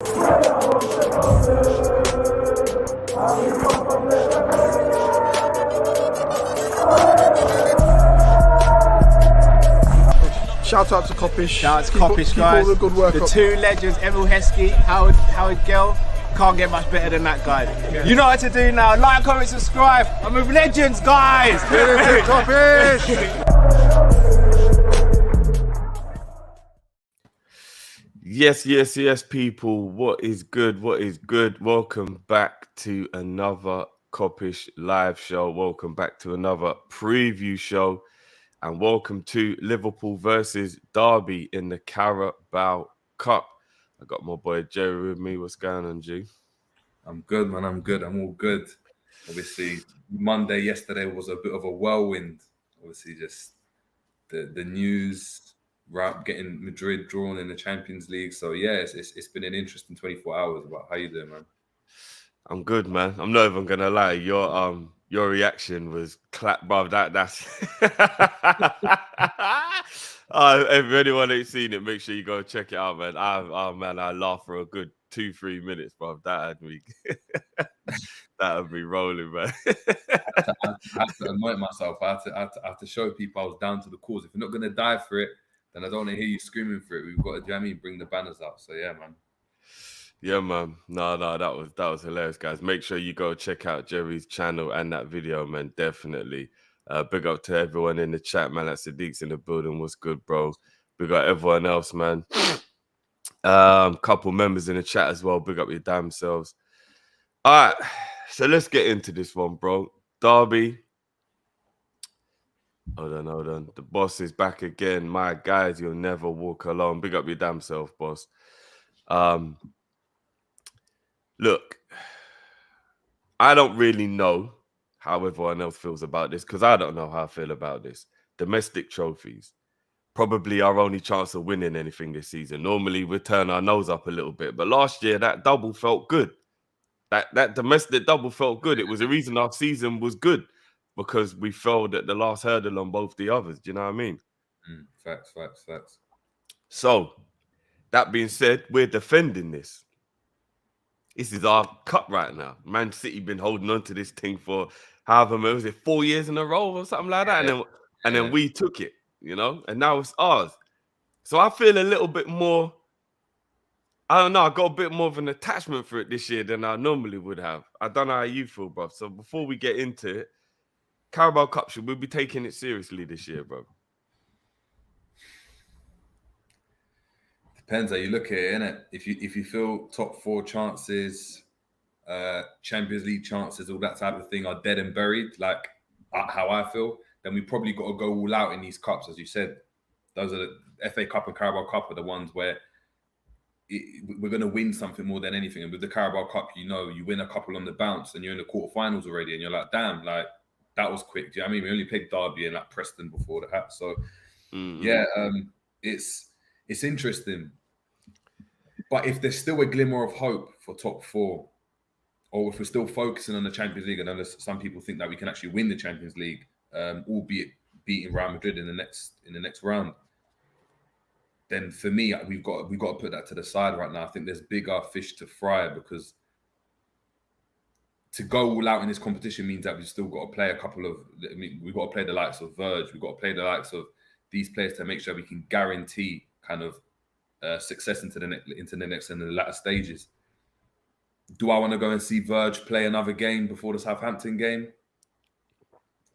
Shout out to Kop-Ish. Shout out to Kopish, guys. Keep all the good work the up. two legends, Emil Heskey, Howard Gill. Can't get much better than that, guys. Yeah. You know what to do now. Like, comment, subscribe. I'm with legends, guys. Kop-Ish. Yes, people. What is good? Welcome back to another Kop-Ish live show. Welcome back to another preview show. And welcome to Liverpool versus Derby in the Carabao Cup. I got my boy Jerry with me. What's going on, G? I'm good, man. I'm good. I'm all good. Obviously, Monday yesterday was a bit of a whirlwind. Obviously, just the news, right, getting Madrid drawn in the Champions League. So yeah, it's been an interesting 24 hours. About how you doing, man? I'm good, man. I'm not even gonna lie. Your reaction was clap, bro. That's if anyone ain't seen it, make sure you go check it out, man. I laughed for a good 2-3 minutes, bro. That had me rolling, man. I had to anoint myself. I had to show people I was down to the cause. If you're not gonna die for it, then I don't want to hear you screaming for it. We've got to, do you know what I mean, bring the banners out. So yeah, man. Yeah, man. No, that was hilarious, guys. Make sure you go check out Jerry's channel and that video, man. Definitely. Big up to everyone in the chat, man. That Sadiq's in the building. What's good, bro? Big up everyone else, man. Couple members in the chat as well. Big up your damn selves. All right, so let's get into this one, bro. Derby. Hold on. The boss is back again. My guys, you'll never walk alone. Big up your damn self, boss. Look, I don't really know how everyone else feels about this because I don't know how I feel about this. Domestic trophies, probably our only chance of winning anything this season. Normally, we turn our nose up a little bit, but last year, that double felt good. That domestic double felt good. It was the reason our season was good because we failed at the last hurdle on both the others. Do you know what I mean? Facts. So, that being said, we're defending this. This is our cup right now. Man City been holding on to this thing for however many, was it 4 years in a row or something like that? And then we took it, you know, and now it's ours. So I feel a little bit more, I don't know, I got a bit more of an attachment for it this year than I normally would have. I don't know how you feel, bro. So before we get into it, Carabao Cup, should we be taking it seriously this year, bro? Depends how you look at it, innit? If you feel top four chances, Champions League chances, all that type of thing are dead and buried, like how I feel, then we probably got to go all out in these cups, as you said. Those are the FA Cup and Carabao Cup are the ones where we're going to win something more than anything. And with the Carabao Cup, you know, you win a couple on the bounce and you're in the quarterfinals already, and you're like, damn, like that was quick. Do you know what I mean? We only played Derby and like Preston before that, so yeah, it's interesting. But if there's still a glimmer of hope for top four, or if we're still focusing on the Champions League, and unless some people think that we can actually win the Champions League, albeit beating Real Madrid in the next round, then for me, we've got to put that to the side right now. I think there's bigger fish to fry, because to go all out in this competition means that we've still got to play we've got to play the likes of Verge, we've got to play the likes of these players to make sure we can guarantee kind of success into the next and the latter stages. Do I want to go and see Verge play another game before the Southampton game?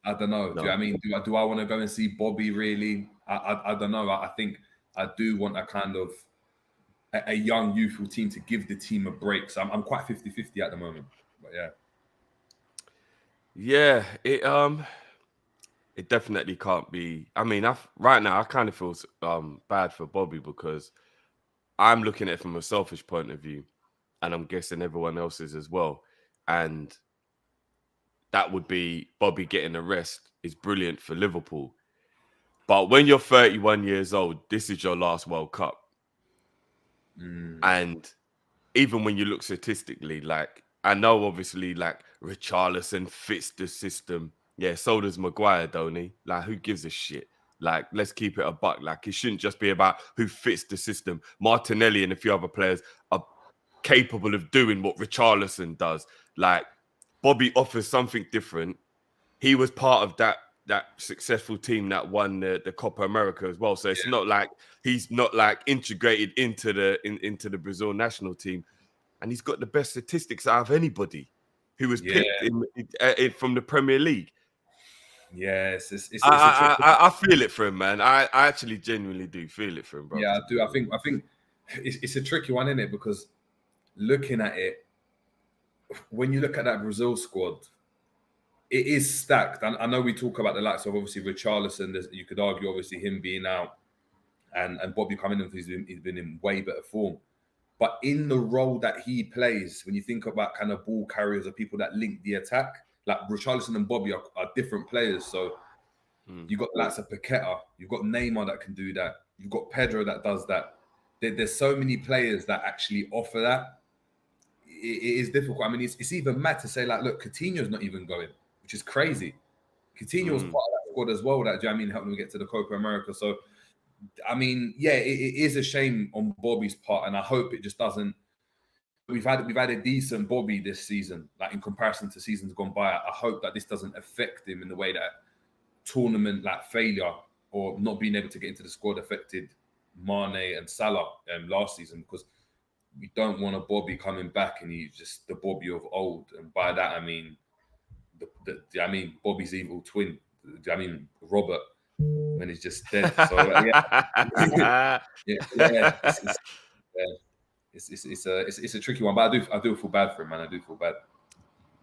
I don't know. No. Do you know what I mean? Do I want to go and see Bobby really? I don't know. I think I do want a kind of a young, youthful team to give the team a break. So I'm quite 50-50 at the moment. But yeah. Yeah, it definitely can't be. I mean, right now I kind of feel bad for Bobby, because I'm looking at it from a selfish point of view, and I'm guessing everyone else is as well. And that would be Bobby getting a rest is brilliant for Liverpool. But when you're 31 years old, this is your last World Cup. And even when you look statistically, like, I know obviously like Richarlison fits the system. Yeah, so does Maguire, don't he? Like, who gives a shit? Like, let's keep it a buck. Like, it shouldn't just be about who fits the system. Martinelli and a few other players are capable of doing what Richarlison does. Like, Bobby offers something different. He was part of that successful team that won the Copa America as well. So it's not like he's not like integrated into the Brazil national team, and he's got the best statistics out of anybody who was picked from the Premier League. Yes, I feel it for him, man. I actually genuinely do feel it for him, bro. Yeah, I do. I think it's a tricky one, isn't it? Because looking at it, when you look at that Brazil squad, it is stacked. I know we talk about the likes of obviously Richarlison. You could argue obviously him being out and Bobby coming in, he's been in way better form. But in the role that he plays, when you think about kind of ball carriers or people that link the attack, like Richarlison and Bobby are different players. So you've got the likes of Paqueta, you've got Neymar that can do that, you've got Pedro that does that. There's so many players that actually offer that. It is difficult. I mean, it's even mad to say, like, look, Coutinho's not even going, which is crazy. Coutinho was part of that squad as well. That, do you know what I mean, helped them get to the Copa America. So, I mean, yeah, it is a shame on Bobby's part, and I hope it just doesn't. We've had a decent Bobby this season, like in comparison to seasons gone by. I hope that this doesn't affect him in the way that tournament like failure or not being able to get into the squad affected Mane and Salah last season, because we don't want a Bobby coming back and he's just the Bobby of old. And by that I mean, Bobby's evil twin. I mean Robert when he's just dead. So it's a tricky one. But I do feel bad for him, man. I do feel bad.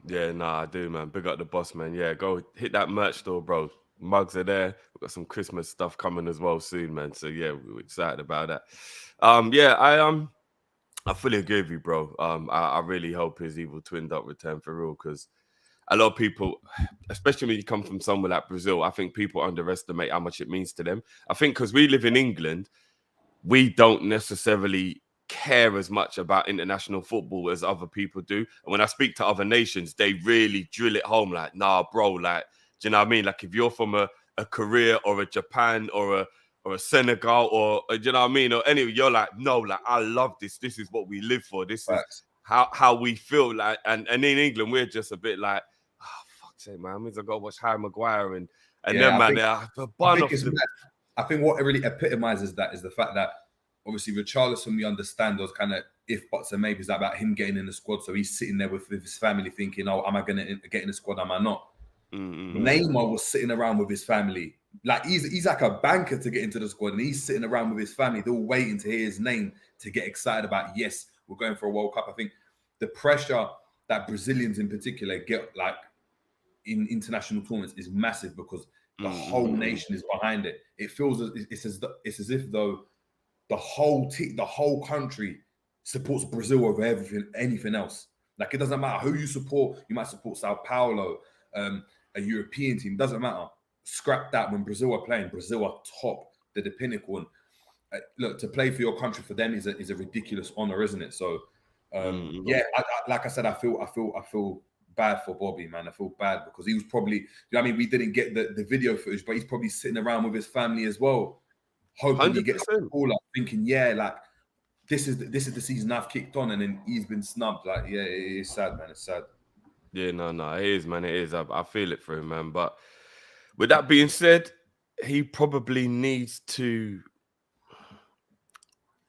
Yeah, I do, man. Big up the boss, man. Yeah, go hit that merch store, bro. Mugs are there. We've got some Christmas stuff coming as well soon, man. So yeah, we're excited about that. I fully agree with you, bro. I really hope his evil twin don't return for real, because a lot of people, especially when you come from somewhere like Brazil, I think people underestimate how much it means to them. I think because we live in England, we don't necessarily care as much about international football as other people do. And when I speak to other nations, they really drill it home like, nah, bro, like, do you know what I mean? Like if you're from a Korea or a Japan or a Senegal or do you know what I mean? Or anyway, you're like, no, like I love this. This is what we live for. This is how we feel like. And in England, we're just a bit like, oh, fuck's sake, man. I mean, I go watch Harry Maguire and then, man, I think what really epitomizes that is the fact that obviously Richarlison, we understand those kind of if, buts, and maybes about him getting in the squad. So he's sitting there with his family thinking, oh, am I going to get in the squad? Am I not? Neymar was sitting around with his family. Like he's like a banker to get into the squad, and he's sitting around with his family. They're all waiting to hear his name to get excited about, yes, we're going for a World Cup. I think the pressure that Brazilians in particular get like in international tournaments is massive because the whole nation is behind it. It feels it's as if though the whole country supports Brazil over anything else. Like it doesn't matter who you support. You might support Sao Paulo, a European team. Doesn't matter. Scrap that. When Brazil are playing, Brazil are top. They're the pinnacle. And look, to play for your country for them is a ridiculous honor, isn't it? So, like I said, I feel bad for Bobby, man. I feel bad because he was probably. You know what I mean, we didn't get the video footage, but he's probably sitting around with his family as well, hoping 100%. He gets a call up, thinking, yeah, like this is the season I've kicked on, and then he's been snubbed. Like, yeah, it is sad, man. It's sad. Yeah, no, it is, man. It is. I feel it for him, man. But with that being said, he probably needs to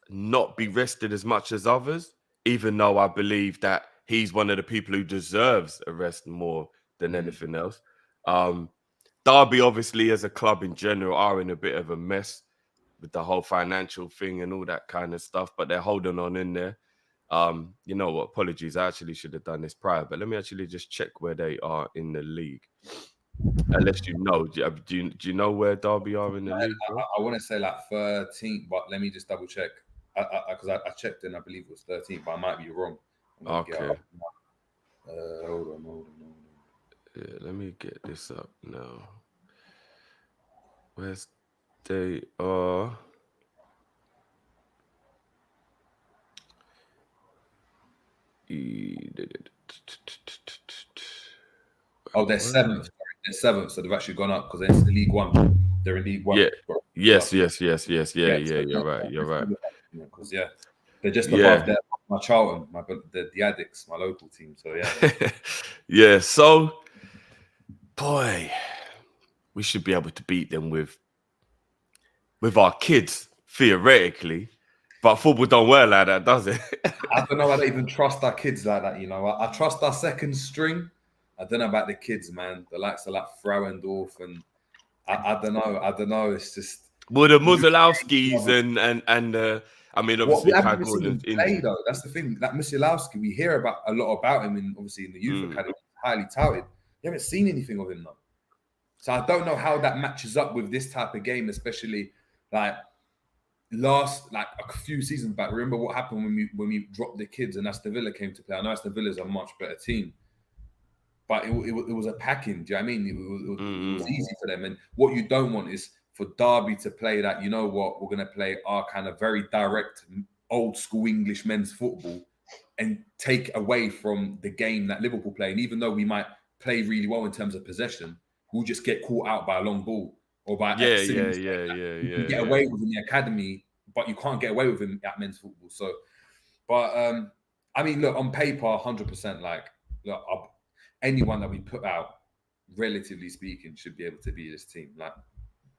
not be rested as much as others, even though I believe that he's one of the people who deserves a rest more than anything else. Derby, obviously, as a club in general, are in a bit of a mess with the whole financial thing and all that kind of stuff, but they're holding on in there. You know what? Apologies. I actually should have done this prior, but let me actually just check where they are in the league. Unless you know, do you know where Derby are in the league? I want to say like 13th, but let me just double check. Because I checked and I believe it was 13th, but I might be wrong. Okay. Hold on. Yeah, let me get this up now. Where's they are? Oh, they're 7th. They're 7th, so they've actually gone up because they're in League One. They're in League One. Yeah. Yes. Yeah. You're right. Because they're just above their my Charlton, the Addicts, my local team. So yeah. Yeah. So, boy, we should be able to beat them with our kids theoretically, but football don't work like that, does it? I don't know. I don't even trust our kids like that. You know, I trust our second string. I don't know about the kids, man. The likes of like Frauendorf and I don't know. It's just well, the Musolowskis and I mean, obviously, we haven't Kai even seen him Gordon's play injured. though. That's the thing. That Musolowski, we hear about a lot about him, in obviously in the youth academy, highly touted. You haven't seen anything of him though. So I don't know how that matches up with this type of game, especially like a few seasons back. Remember what happened when we dropped the kids and Aston Villa came to play? I know Aston Villa is a much better team, but it was a packing. Do you know what I mean? It was easy for them. And what you don't want is for Derby to play that, you know what, we're going to play our kind of very direct, old school English men's football and take away from the game that Liverpool play. And even though we might play really well in terms of possession, we'll just get caught out by a long ball or by Yeah. You can get away with in the academy, but you can't get away with him at men's football. So, but I mean, look, on paper, 100%. Like, look, anyone that we put out, relatively speaking, should be able to beat this team. Like,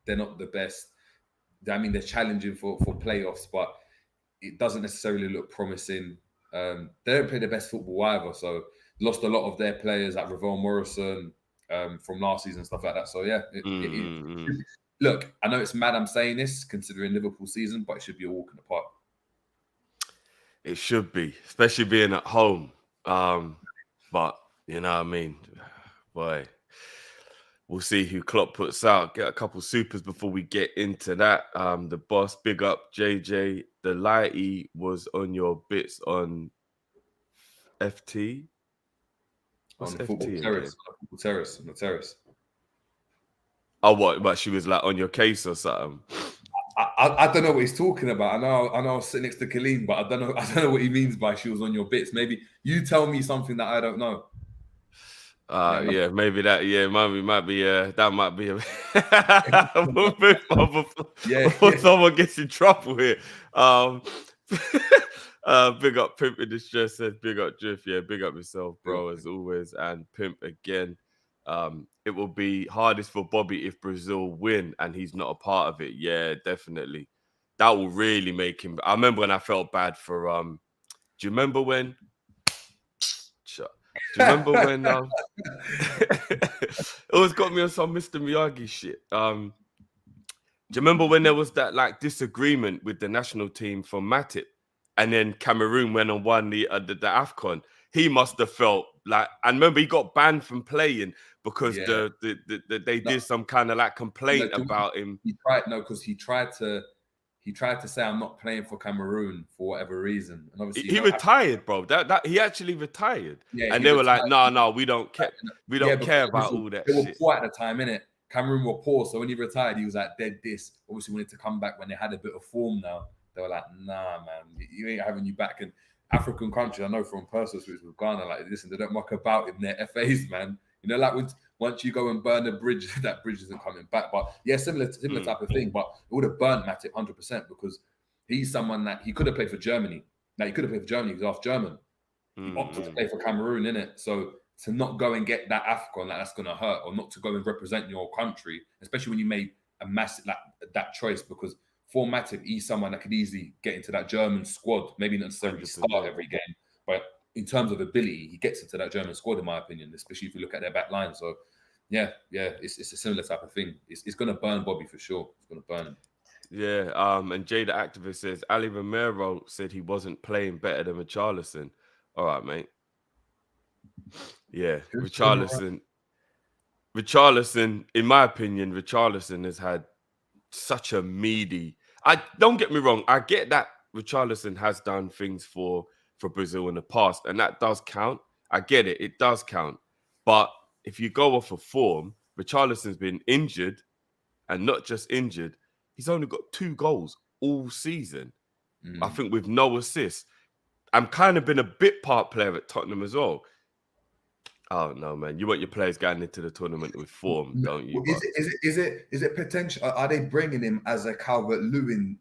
they're not the best. I mean, they're challenging for playoffs, but it doesn't necessarily look promising. They don't play the best football either. So, lost a lot of their players like Ravel Morrison from last season and stuff like that. So, yeah. Look, I know it's mad I'm saying this, considering Liverpool season, but it should be a walk in the park. It should be, especially being at home. But, you know what I mean? Boy, we'll see who Klopp puts out. Get a couple supers before we get into that. The boss, big up JJ. The Lighty was on your bits on FT. What's on the FT football terrace, on the terrace. Oh, what? But she was like on your case or something. I don't know what he's talking about. I know I was sitting next to Kaleem, but I don't know what he means by she was on your bits. Maybe you tell me something that I don't know. Yeah, maybe that. Yeah, might be. That might be. Before someone gets in trouble here. Big up Pimp in Distress says big up Drift. Yeah, big up yourself, bro, as always. And Pimp again. It will be hardest for Bobby if Brazil win and he's not a part of it. Yeah, definitely. That will really make him. I remember when I felt bad for do you remember when? Do you remember when it always got me on some Mr. Miyagi shit. Do you remember when there was that like disagreement with the national team for Matip and then Cameroon went and won the AFCON? He must have felt like, and remember he got banned from playing because they did some kind of like complaint about him. He tried to say I'm not playing for Cameroon for whatever reason, and obviously he retired, bro. That he actually retired, and they were like, no, we don't care. We don't care about all that. They were shit. poor at the time, innit? Cameroon were poor, so when he retired, he was like dead. This obviously wanted to come back when they had a bit of form. Now they were like, nah, man, you ain't having you back. And African countries, I know from personal experience with Ghana, like, listen, they don't muck about in their FAs, man. You know, like once you go and burn the bridge, that bridge isn't coming back. But yeah, similar type of thing. But it would have burnt Matip 100% because he's someone that he could have played for Germany. Like he could have played for Germany. He's half German. He opted to play for Cameroon, innit? So to not go and get that AFCON, like that's gonna hurt, or not to go and represent your country, especially when you made a massive that choice, because for Matip, he's someone that could easily get into that German squad, maybe not necessarily start every game, but in terms of ability, he gets into that German squad, in my opinion, especially if you look at their back line. So, yeah, it's a similar type of thing. It's going to burn Bobby for sure. It's going to burn him. Yeah, and Jay the activist says, Ali Romero said he wasn't playing better than Richarlison. All right, mate. Yeah, Richarlison, in my opinion, Richarlison has had such a meaty... don't get me wrong, I get that Richarlison has done things for Brazil in the past, and that does count. I get it, it does count. But if you go off of form, Richarlison's been injured, and not just injured, he's only got 2 goals all season. I think with no assists. I'm kind of been a bit part player at Tottenham as well. Oh no, man! You want your players going into the tournament with form, don't you? Is it potential? Are they bringing him as a Calvert-Lewin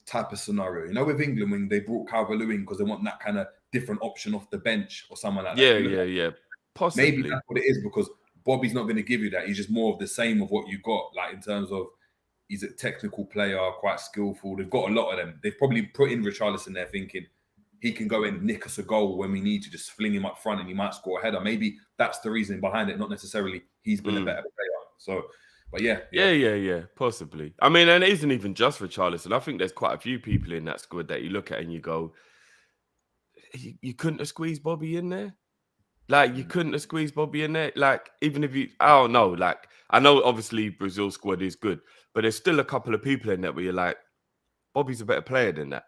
type of scenario. You know, with England when they brought Calvert-Lewin in because they want that kind of different option off the bench or someone like that. Yeah. Possibly. Maybe that's what it is because Bobby's not going to give you that. He's just more of the same of what you got, like in terms of he's a technical player, quite skillful. They've got a lot of them. They've probably put in Richarlison there thinking he can go and nick us a goal when we need to, just fling him up front and he might score a header. Maybe that's the reason behind it, not necessarily he's been a better player. So, but yeah. Possibly. I mean, and it isn't even just Richarlison. I think there's quite a few people in that squad that you look at and you go, you couldn't have squeezed Bobby in there? Like, you couldn't have squeezed Bobby in there? Like, even if I don't know. Like, I know obviously Brazil's squad is good, but there's still a couple of people in there where you're like, Bobby's a better player than that.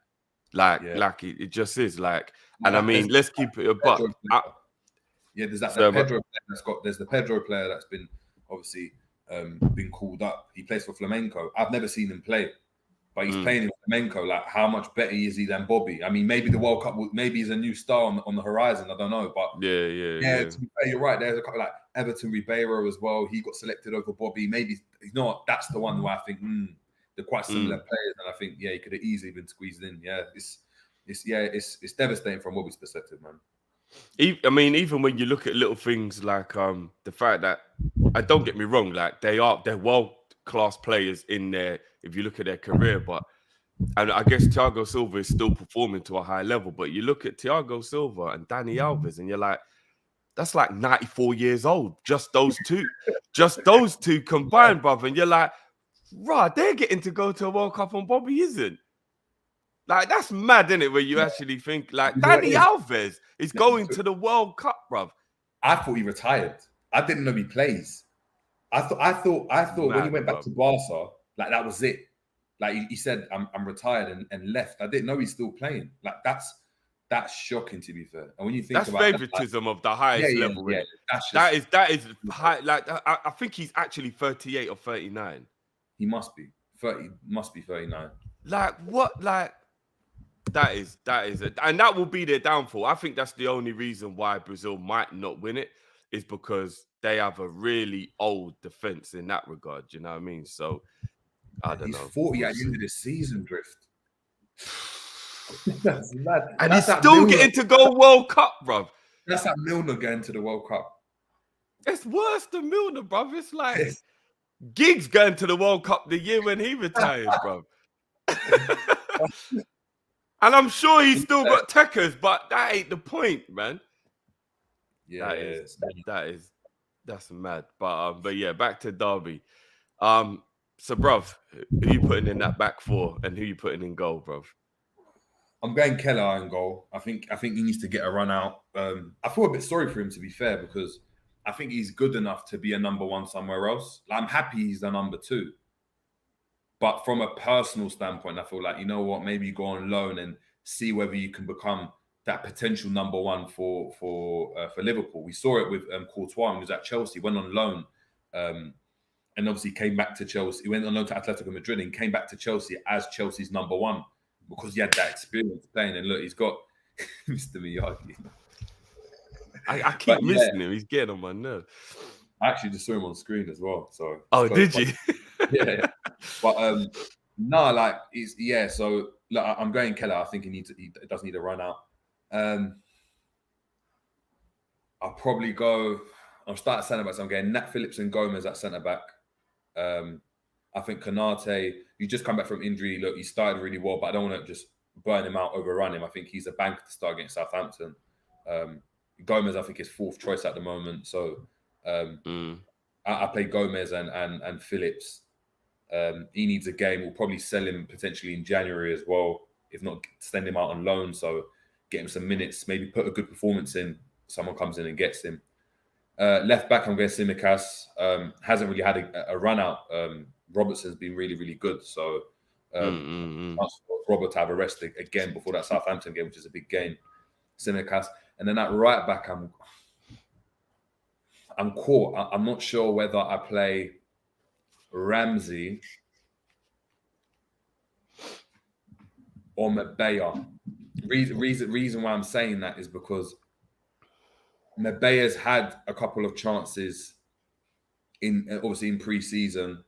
Like it just is. Like, and I mean, let's keep it a buck. There's that So, Pedro player there's the Pedro player that's been obviously been called up. He plays for Flamenco. I've never seen him play, but he's playing in Flamenco. Like, how much better is he than Bobby? I mean, maybe the World Cup, maybe he's a new star on the horizon. I don't know, but yeah. To be fair, you're right. There's a couple like Everton Ribeiro as well. He got selected over Bobby. Maybe that's the one where I think they're quite similar players, and I think he could have easily been squeezed in. Yeah, it's devastating from Bobby's perspective, man. I mean, even when you look at little things like the fact that, and don't get me wrong, like they're world-class players in there if you look at their career, and I guess Thiago Silva is still performing to a high level, but you look at Thiago Silva and Dani Alves and you're like, that's like 94 years old, just those two combined, brother, and you're like, right, they're getting to go to a World Cup and Bobby isn't. Like, that's mad, isn't it? Where you actually think, like, Dani Alves is going to the World Cup, bruv. I thought he retired. I didn't know he plays. I thought mad, when he went back to Barca, like, that was it. Like, he said, I'm retired and left. I didn't know he's still playing. Like, that's shocking, to be fair. And when you think that's about favoritism of the highest level. Yeah. That is high. Like, I think he's actually 38 or 39. He must be 30. Must be 39. Like, what? Like, that is it, and that will be their downfall. I think that's the only reason why Brazil might not win it, is because they have a really old defense in that regard. You know what I mean? So I don't know. He's 40 at the end of the season, Drift. That's mad. And he's still getting to go World Cup, bruv. That's like Milner going to the World Cup. It's worse than Milner, bruv. It's like Giggs going to the World Cup the year when he retired, bruv. And I'm sure he's still got techers, but that ain't the point, man. Yeah, that's mad. But yeah, back to Derby. So, bruv, who you putting in that back four and who you putting in goal, bruv? I'm going Keller in goal. I think he needs to get a run out. I feel a bit sorry for him, to be fair, because I think he's good enough to be a number one somewhere else. Like, I'm happy he's the number two. But from a personal standpoint, I feel like, you know what, maybe you go on loan and see whether you can become that potential number one for Liverpool. We saw it with Courtois when he was at Chelsea, went on loan, and obviously came back to Chelsea. He went on loan to Atletico Madrid and came back to Chelsea as Chelsea's number one because he had that experience playing. And look, he's got Mr. Miyagi. I keep missing him. He's getting on my nerves. I actually just saw him on screen as well. So did you? Yeah. But no, like so look, I'm going Keller. I think he does need a run out. I'll probably I'll start at centre back. So I'm getting Nat Phillips and Gomez at centre back. I think Konate, you just come back from injury. Look, he started really well, but I don't want to just burn him out, overrun him. I think he's a bank to start against Southampton. Gomez, I think, is fourth choice at the moment. So I play Gomez and Phillips. He needs a game. We'll probably sell him potentially in January as well, if not send him out on loan. So get him some minutes, maybe put a good performance in. Someone comes in and gets him. Left back, I'm going Tsimikas. Hasn't really had a run out. Robertson's been really, really good. So Robert to have a rest again before that Southampton game, which is a big game. Tsimikas. And then at right back, I'm caught. I'm not sure whether I play Ramsey or Mabea. Reason why I'm saying that is because Mabea's had a couple of chances in pre-season.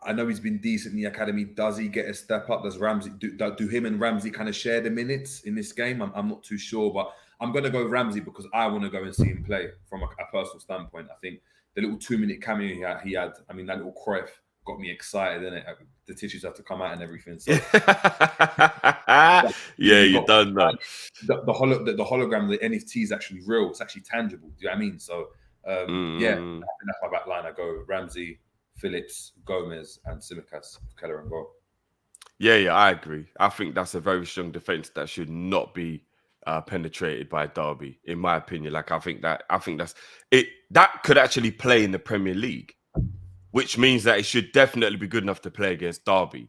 I know he's been decent in the academy. Does he get a step up? Does Ramsey do him and Ramsey kind of share the minutes in this game? I'm not too sure, but I'm going to go Ramsey because I want to go and see him play from a personal standpoint. I think the little 2-minute cameo he had, I mean, that little Cruyff got me excited, didn't it? The tissues have to come out and everything. So, yeah, you done that. The hologram, the NFT is actually real. It's actually tangible. Do you know what I mean? So, yeah, I think that's my back line. I go Ramsey, Phillips, Gomez, and Tsimikas, Keller and goal. Yeah, I agree. I think that's a very strong defense that should not be penetrated by Derby, in my opinion. Like, I think that's it. That could actually play in the Premier League, which means that it should definitely be good enough to play against Derby.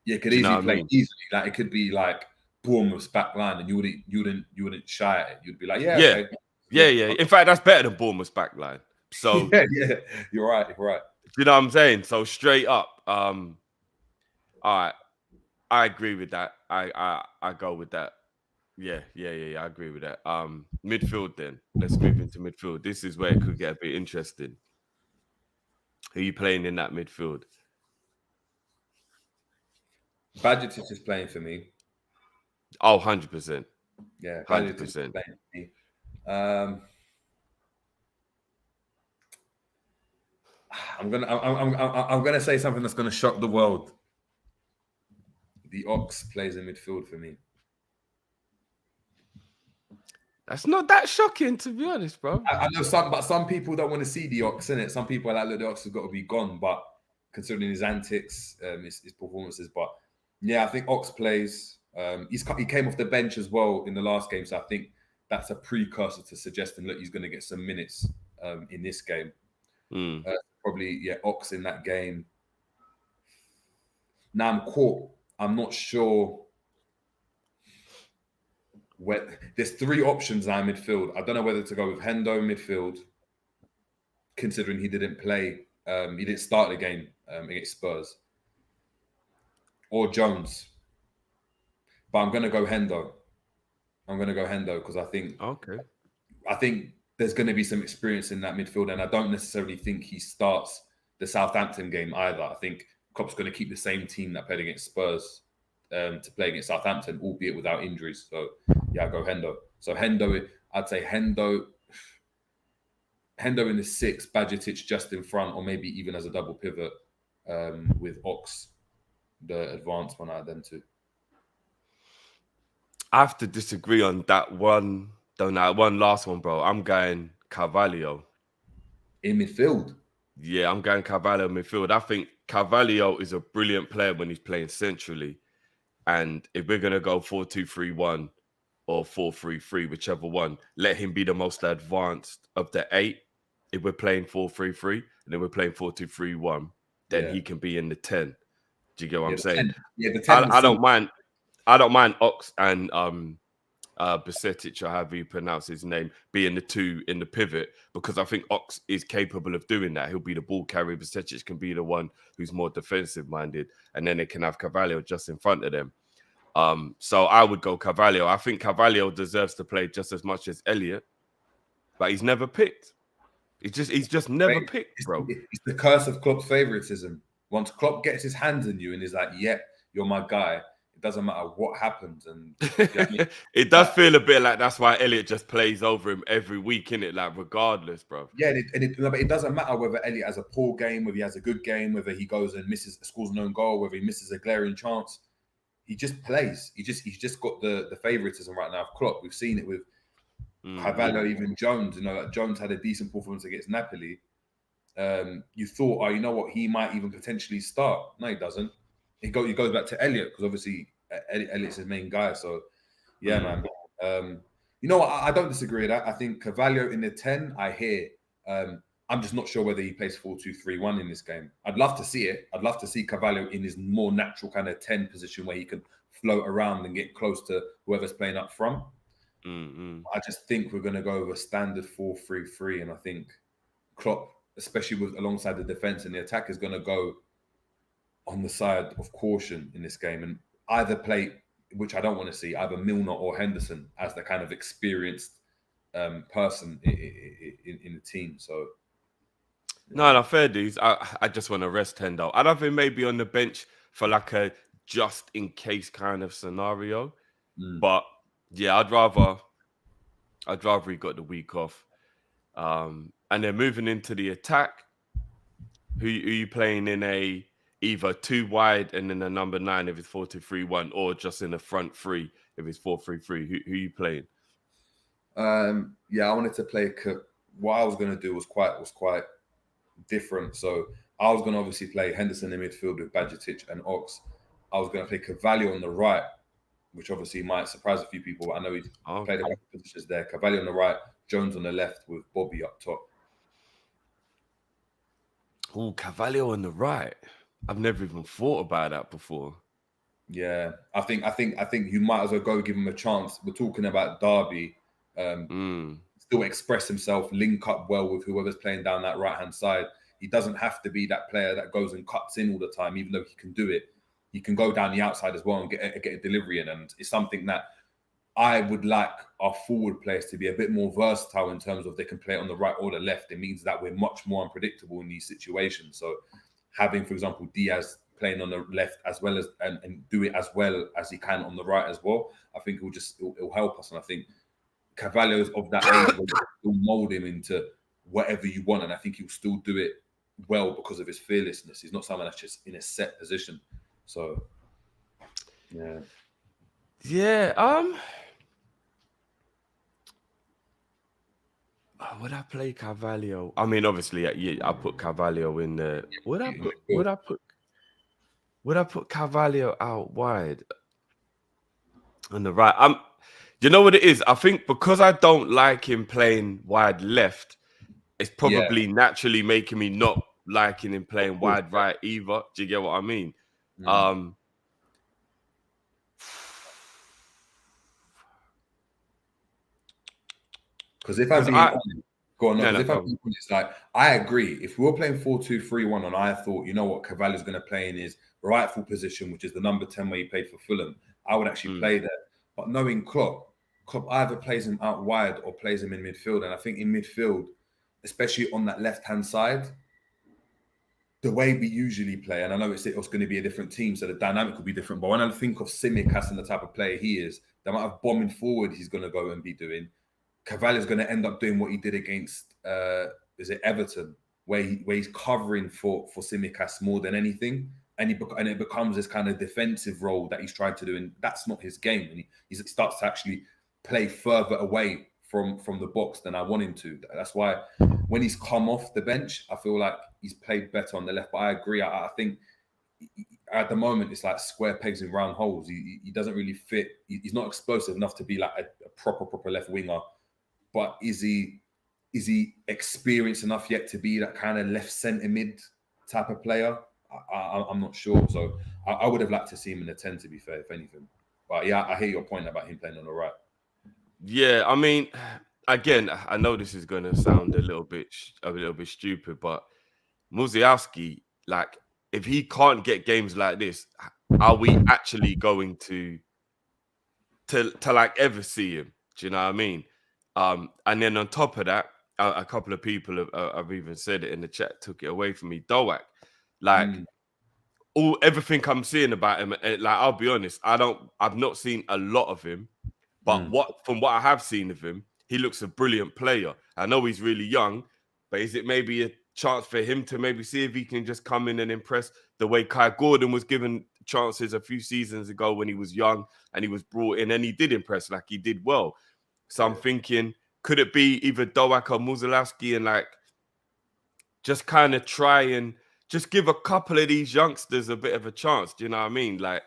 Yeah, it could easily play easily. Like, it could be like Bournemouth's back line, and you wouldn't shy at it. You'd be like, yeah. Okay. Yeah. In fact, that's better than Bournemouth's back line. So yeah, you're right. You know what I'm saying? So straight up, all right, I agree with that. I go with that. Yeah, I agree with that. Midfield then. Let's move into midfield. This is where it could get a bit interesting. Who are you playing in that midfield? Bajcetic is playing for me. Oh, 100%. Yeah, 100%. Playing for me. I'm gonna say something that's gonna shock the world. The Ox plays in midfield for me. That's not that shocking, to be honest, bro. I know some people don't want to see the Ox in it. Some people are like, look, the Ox has got to be gone. But considering his antics, his performances, but yeah, I think Ox plays. He came off the bench as well in the last game, so I think that's a precursor to suggesting that he's going to get some minutes in this game. Probably, yeah, Ox in that game. Now I'm caught. I'm not sure. There's 3 options now in midfield. I don't know whether to go with Hendo midfield, considering he didn't play. He didn't start the game against Spurs, or Jones. But I'm going to go Hendo. Because I think there's going to be some experience in that midfield, and I don't necessarily think he starts the Southampton game either. I think Klopp's going to keep the same team that played against Spurs to play against Southampton, albeit without injuries. So yeah, I go Hendo. So Hendo, I'd say Hendo in the 6, Bajcetic just in front, or maybe even as a double pivot with Ox, the advanced one out of them two. I have to disagree on that one. One last one, bro. I'm going Carvalho. In midfield? Yeah, I'm going Carvalho in midfield. I think Carvalho is a brilliant player when he's playing centrally. And if we're going to go 4-2-3-1 or 4-3-3, whichever one, let him be the most advanced of the 8. If we're playing 4-3-3 and then we're playing 4-2-3-1, then he can be in the 10. Do you get what I'm saying? 10. The 10 I don't mind. I don't mind Ox and Bajcetic, or however you pronounce his name, being the 2 in the pivot, because I think Ox is capable of doing that. He'll be the ball carrier. Bajcetic can be the one who's more defensive minded, and then they can have Carvalho just in front of them. So I would go Carvalho. I think Carvalho deserves to play just as much as Elliott, but he's never picked. He's just never picked, bro. It's the curse of Klopp's favoritism. Once Klopp gets his hands on you and is like, "Yep, you're my guy," it doesn't matter what happens. And you know what I mean? It does feel a bit like that's why Elliott just plays over him every week, innit? Like, regardless, bro. Yeah, but it doesn't matter whether Elliott has a poor game, whether he has a good game, whether he goes and scores an own goal, whether he misses a glaring chance. He just plays. He's just got the favoritism right now of Klopp. We've seen it with Carvalho, even Jones. You know, like Jones had a decent performance against Napoli. You thought, oh, you know what, he might even potentially start. No, he doesn't. He goes back to Elliott because obviously Elliott's his main guy. So yeah, man. You know what? I don't disagree with that. I think Carvalho in the 10, I hear. I'm just not sure whether he plays 4-2-3-1 in this game. I'd love to see it. I'd love to see Carvalho in his more natural kind of 10 position where he can float around and get close to whoever's playing up front. I just think we're going to go with a standard 4-3-3, and I think Klopp, especially alongside the defense and the attack, is going to go on the side of caution in this game and either play, which I don't want to see, either Milner or Henderson as the kind of experienced person in the team. So No, fair dues. I just want to rest Hendo. I'd have him maybe on the bench for like a just in case kind of scenario. But yeah, I'd rather he got the week off. And then moving into the attack, who are you playing in a either 2 wide and then a number 9 if it's 4-2-3-1, or just in the front 3 if it's 4-3-3? Who are you playing? Yeah, I wanted to play. What I was going to do was quite different. So I was going to obviously play Henderson in midfield with Bajcetic and Ox. I was going to play Carvalho on the right, which obviously might surprise a few people. But I know he's played a couple of positions there. Carvalho on the right, Jones on the left with Bobby up top. Oh, Carvalho on the right. I've never even thought about that before. Yeah, I think you might as well go give him a chance. We're talking about Derby. Still express himself, link up well with whoever's playing down that right-hand side. He doesn't have to be that player that goes and cuts in all the time, even though he can do it. He can go down the outside as well and get a delivery in. And it's something that I would like our forward players to be a bit more versatile in terms of they can play on the right or the left. It means that we're much more unpredictable in these situations. So having, for example, Diaz playing on the left as well as and do it as well as he can on the right as well, I think it'll help us. And I think Carvalho is of that age where you'll mold him into whatever you want, and I think he'll still do it well because of his fearlessness. He's not someone that's just in a set position. So, yeah. Would I play Carvalho? I mean, obviously, yeah, I put Carvalho in the. Would I put Carvalho out wide on the right? You know what it is? I think because I don't like him playing wide left, it's probably naturally making me not liking him playing wide right either. Do you get what I mean? Because if I'm being honest, it's like I agree. If we were playing 4-2-3-1 and I thought, you know what, Carvalho's going to play in his rightful position, which is the number 10 where he played for Fulham, I would actually play there. But knowing Klopp either plays him out wide or plays him in midfield. And I think in midfield, especially on that left-hand side, the way we usually play, and I know it's going to be a different team, so the dynamic will be different. But when I think of Tsimikas and the type of player he is, the amount of bombing forward he's going to go and be doing, Carvalho's going to end up doing what he did against, Everton, where he's covering for Tsimikas more than anything. And it becomes this kind of defensive role that he's tried to do. And that's not his game. And he starts to actually play further away from the box than I want him to. That's why when he's come off the bench, I feel like he's played better on the left. But I agree. I think at the moment, it's like square pegs in round holes. He doesn't really fit. He's not explosive enough to be like a proper left winger. But is he experienced enough yet to be that kind of left centre mid type of player? I'm not sure. So I would have liked to see him in the 10, to be fair, if anything. But yeah, I hear your point about him playing on the right. Yeah, I mean, again, I know this is going to sound a little bit stupid, but Muziowski, like, if he can't get games like this, are we actually going to like ever see him? Do you know what I mean? And then on top of that, a couple of people have even said it in the chat, took it away from me. Doak, like everything I'm seeing about him, like, I'll be honest, I've not seen a lot of him, but from what I have seen of him, he looks a brilliant player. I know he's really young, but is it maybe a chance for him to maybe see if he can just come in and impress the way Kai Gordon was given chances a few seasons ago when he was young and he was brought in and he did impress, like he did well. So I'm thinking, could it be either Doak or Muziowski and like just kind of try and just give a couple of these youngsters a bit of a chance? Do you know what I mean? Like,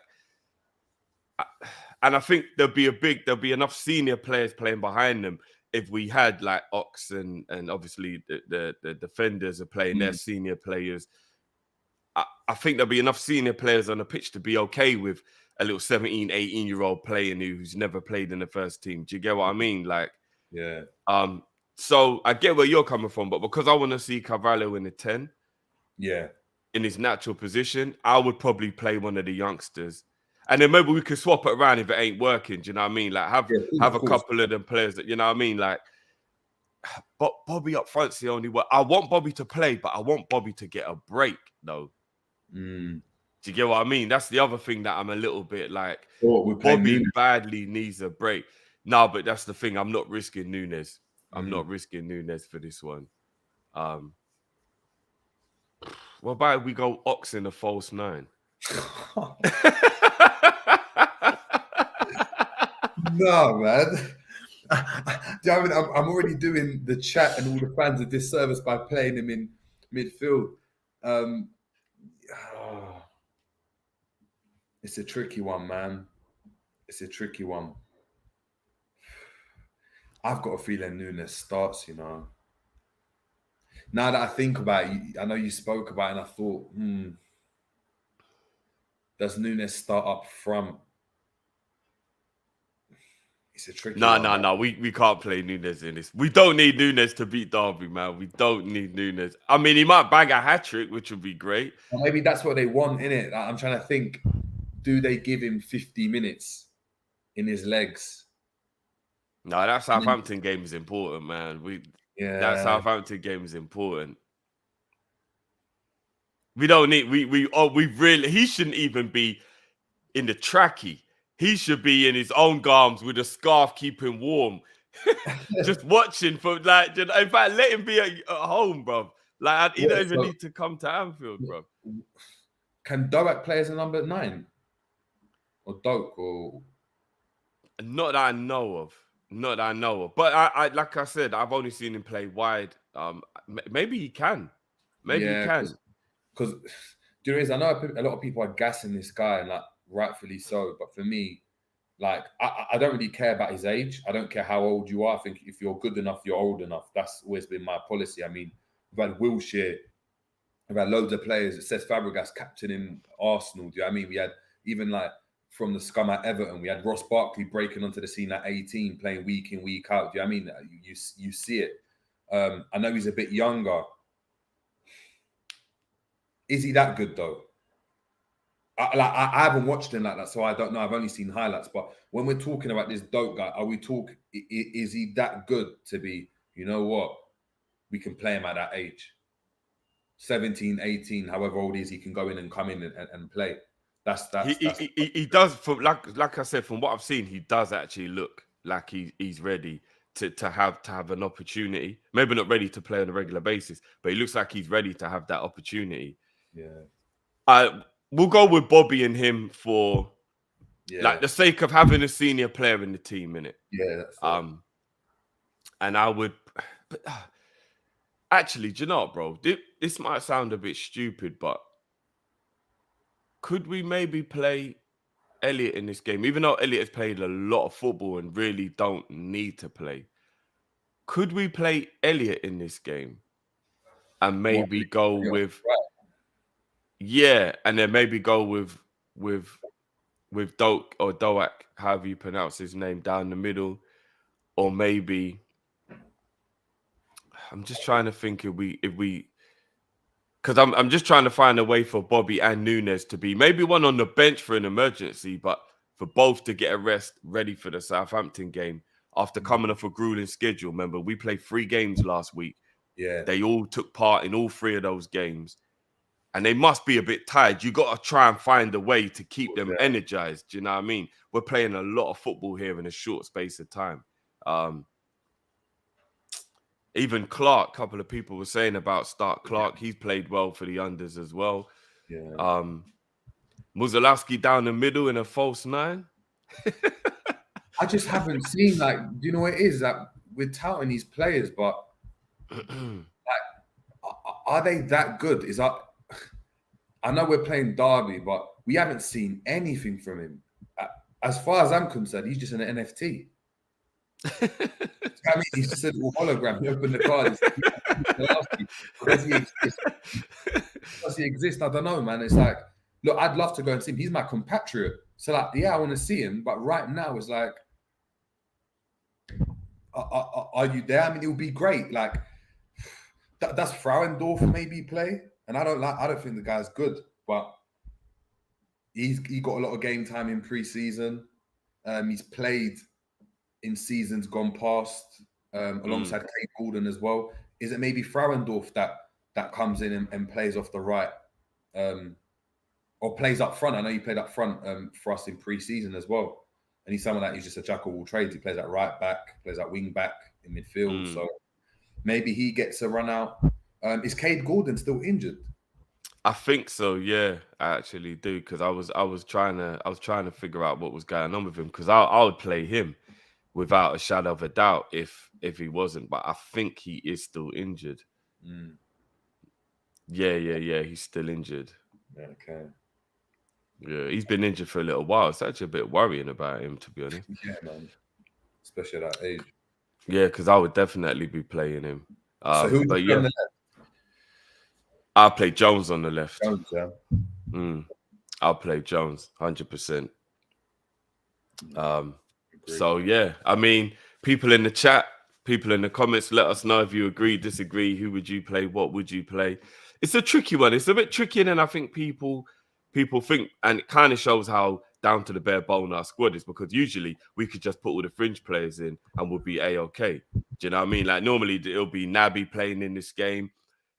and I think there'll be enough senior players playing behind them if we had like Ox and obviously the defenders are playing their senior players. I think there'll be enough senior players on the pitch to be okay with a little 17, 18-year-old playing who's never played in the first team. Do you get what I mean? Like, yeah. So I get where you're coming from, but because I want to see Carvalho in the 10, in his natural position, I would probably play one of the youngsters. And then maybe we could swap it around if it ain't working. Do you know what I mean? Like have a couple of them players that, you know what I mean? Like, But Bobby up front's the only way. I want Bobby to play, but I want Bobby to get a break, though. Mm. Do you get what I mean? That's the other thing that I'm a little bit like. We're playing Bobby Nunes. badly needs a break. No, but that's the thing. I'm not risking Nunes. I'm not risking Nunes for this one. What about if we go Ox in a false 9? No, man. Do you know what I mean? I'm already doing the chat and all the fans a disservice by playing him in midfield. It's a tricky one, man. It's a tricky one. I've got a feeling Nunes starts, you know. Now that I think about it, I know you spoke about it and I thought, does Nunes start up front? It's a tricky one. No. We can't play Nunes in this. We don't need Nunes to beat Derby, man. We don't need Nunes. I mean, he might bang a hat-trick, which would be great. Well, maybe that's what they want, innit? I'm trying to think, do they give him 50 minutes in his legs? No, that Southampton game is important, man. That Southampton game is important. We don't need he shouldn't even be in the trackie. He should be in his own garms with a scarf keeping warm. Just watching for like, in fact, let him be at home, bro. Like he don't even need to come to Anfield, bro. Can Doak play as a number 9? Or Doak or Not that I know of. But I like I said, I've only seen him play wide. Maybe he can. Maybe he can. Because do you know, I know a lot of people are gassing this guy, and like rightfully so. But for me, like I don't really care about his age. I don't care how old you are. I think if you're good enough, you're old enough. That's always been my policy. I mean, we've had Wilshere, we've had loads of players. Cesc Fabregas captaining Arsenal. Do you know what I mean? We had even like from the scum at Everton, we had Ross Barkley breaking onto the scene at 18, playing week in, week out. Do you know what I mean? You see it. I know he's a bit younger. Is he that good though? I haven't watched him like that, so I don't know. I've only seen highlights. But when we're talking about this dope guy, are we talking? Is he that good to be? You know what? We can play him at that age, 17, 18, however old he is. He can go in and come in and play. He does. From like I said, from what I've seen, he does actually look like he's ready to have an opportunity. Maybe not ready to play on a regular basis, but he looks like he's ready to have that opportunity. Yeah. We'll go with Bobby and him for like the sake of having a senior player in the team, innit? Yeah. That's and I would, but actually, do you know what, bro? This might sound a bit stupid, but could we maybe play Elliot in this game? Even though Elliot has played a lot of football and really don't need to play, could we play Elliot in this game and maybe go with? Yeah, and then maybe go with Doak or Doak, however you pronounce his name, down the middle, or maybe I'm just trying to think if we because I'm just trying to find a way for Bobby and Nunes to be maybe one on the bench for an emergency, but for both to get a rest ready for the Southampton game after coming off a grueling schedule. Remember, we played 3 games last week. Yeah, they all took part in all 3 of those games. And they must be a bit tired. You got to try and find a way to keep them energized. Do you know what I mean? We're playing a lot of football here in a short space of time. Even Clark, a couple of people were saying about Stark Clark. He's played well for the unders as well. Yeah. Muzalowski down the middle in a false 9. I just haven't seen, like, do you know what it is? That we're touting these players, but like, are they that good? I know we're playing Derby, but we haven't seen anything from him. As far as I'm concerned, he's just an NFT. I mean, he's just a little hologram. You open the card. Does he exist? I don't know, man. It's like, look, I'd love to go and see him. He's my compatriot. So, like, yeah, I want to see him. But right now, it's like, are you there? I mean, it would be great. Like, that's Frauendorf maybe play. And I don't think the guy's good, but he got a lot of game time in pre-season. He's played in seasons gone past. alongside Kate Gordon as well. Is it maybe Frauendorf that comes in and plays off the right, or plays up front? I know he played up front for us in pre-season as well, and he's someone that he's just a jack of all trades. He plays at right back, plays at wing back in midfield, so maybe he gets a run out. Is Cade Gordon still injured? I think so. Yeah, I actually do, because I was trying to figure out what was going on with him, because I would play him without a shadow of a doubt if he wasn't, but I think he is still injured. Yeah, he's still injured. Okay. Yeah, he's been injured for a little while. It's actually a bit worrying about him, to be honest. Yeah, man. Especially at that age. Yeah, because I would definitely be playing him. So who would you on the left? I'll play Jones on the left. Jones, yeah. I'll play Jones, 100%. So yeah, I mean, people in the chat, people in the comments, let us know if you agree, disagree. Who would you play? What would you play? It's a tricky one. It's a bit trickier than I think people think, and it kind of shows how down to the bare bone our squad is, because usually we could just put all the fringe players in and we'll be A-okay. Do you know what I mean? Like normally it'll be Naby playing in this game,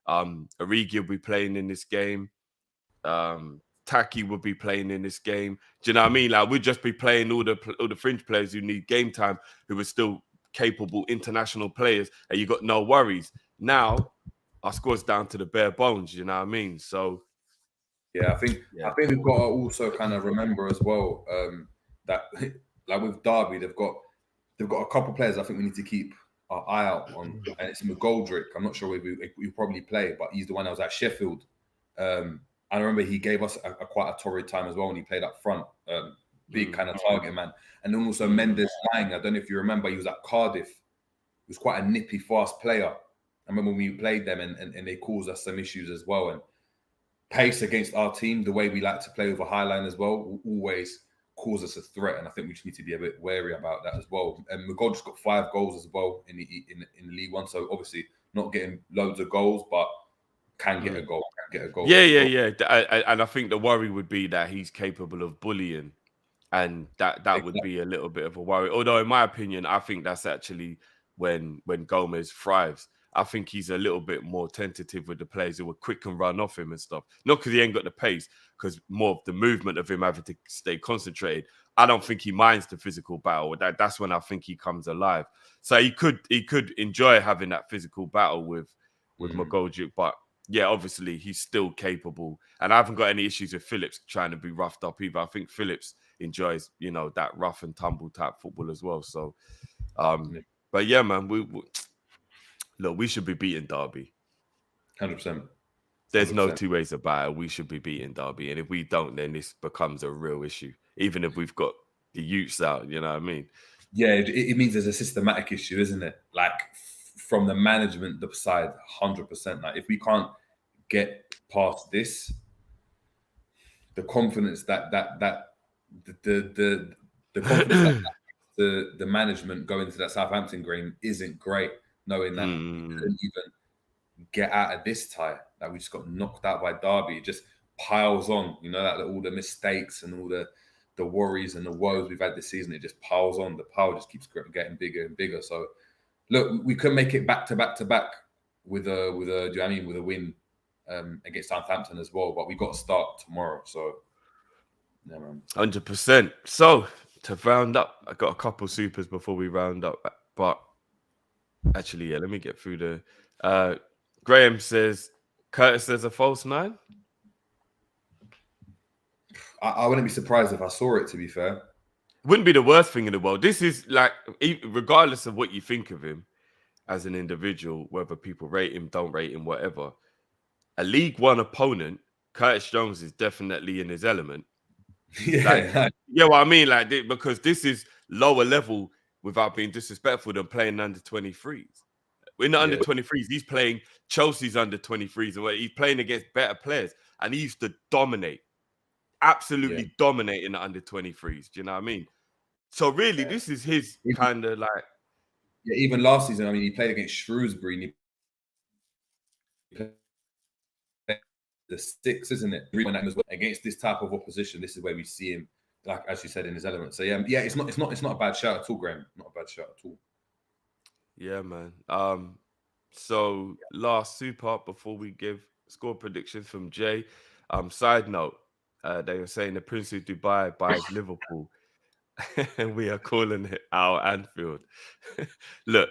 Origi will be playing in this game, Taki would be playing in this game. Do you know what I mean? Like we'd just be playing all the fringe players who need game time, who are still capable international players, and you got no worries. Now our squad's down to the bare bones. You know what I mean? So yeah, I think we've got to also kind of remember as well that like with Derby, they've got a couple of players I think we need to keep our eye out on, and it's McGoldrick. I'm not sure if we probably play, but he's the one that was at Sheffield. I remember he gave us a quite a torrid time as well when he played up front. Big kind of target man. And then also Mendes Lang. I don't know if you remember, he was at Cardiff. He was quite a nippy, fast player. I remember when we played them and they caused us some issues as well. And pace against our team, the way we like to play with a high line as well, will always cause us a threat. And I think we just need to be a bit wary about that as well. And McGoldrick's got 5 goals as well in the League One. So obviously not getting loads of goals, but can get a goal. Yeah. And I think the worry would be that he's capable of bullying, and that would be a little bit of a worry. Although, in my opinion, I think that's actually when Gomez thrives. I think he's a little bit more tentative with the players who were quick and run off him and stuff. Not because he ain't got the pace, because more of the movement of him having to stay concentrated. I don't think he minds the physical battle. That's when I think he comes alive. So he could enjoy having that physical battle with McGoldrick, but yeah, obviously he's still capable. And I haven't got any issues with Phillips trying to be roughed up either. I think Phillips enjoys, that rough and tumble type football as well. So, but yeah, man, we should be beating Derby. 100%. There's no two ways about it. We should be beating Derby. And if we don't, then this becomes a real issue. Even if we've got the youths out, you know what I mean? Yeah, it means there's a systematic issue, isn't it? Like from the management side, 100%. Like if we can't get past this, the confidence that the confidence that the management going into that Southampton game isn't great, knowing that we couldn't even get out of this tie, that we just got knocked out by Derby. It just piles on, that all the mistakes and all the worries and the woes we've had this season, it just piles on. The pile just keeps getting bigger and bigger. So look, we could make it back to back with a do you know what I mean, with a win against Southampton as well. But we got to start tomorrow. So yeah, man. 100%. So to round up, I got a couple supers before we round up, but actually, yeah, let me get through the. Graham says Curtis says a false 9. I wouldn't be surprised if I saw it, to be fair. Wouldn't be the worst thing in the world. This is like, regardless of what you think of him as an individual, whether people rate him, don't rate him, whatever, a League One opponent, Curtis Jones is definitely in his element. Yeah. Yeah, what I mean, because this is lower level, without being disrespectful, than playing under 23s. In the under 23s, he's playing Chelsea's under 23s, and he's playing against better players, and he used to dominate. Absolutely dominate in the under 23s. Do you know what I mean? So really, this is his kind of like. Yeah, even last season, I mean, he played against Shrewsbury. And he played the 6, isn't it? Against this type of opposition, this is where we see him, like as you said, in his element. So yeah, it's not a bad shout at all, Graham. Not a bad shout at all. Yeah, man. So last super before we give score predictions from Jay. Side note, they were saying the Prince of Dubai buys Liverpool, and we are calling it our Anfield. Look,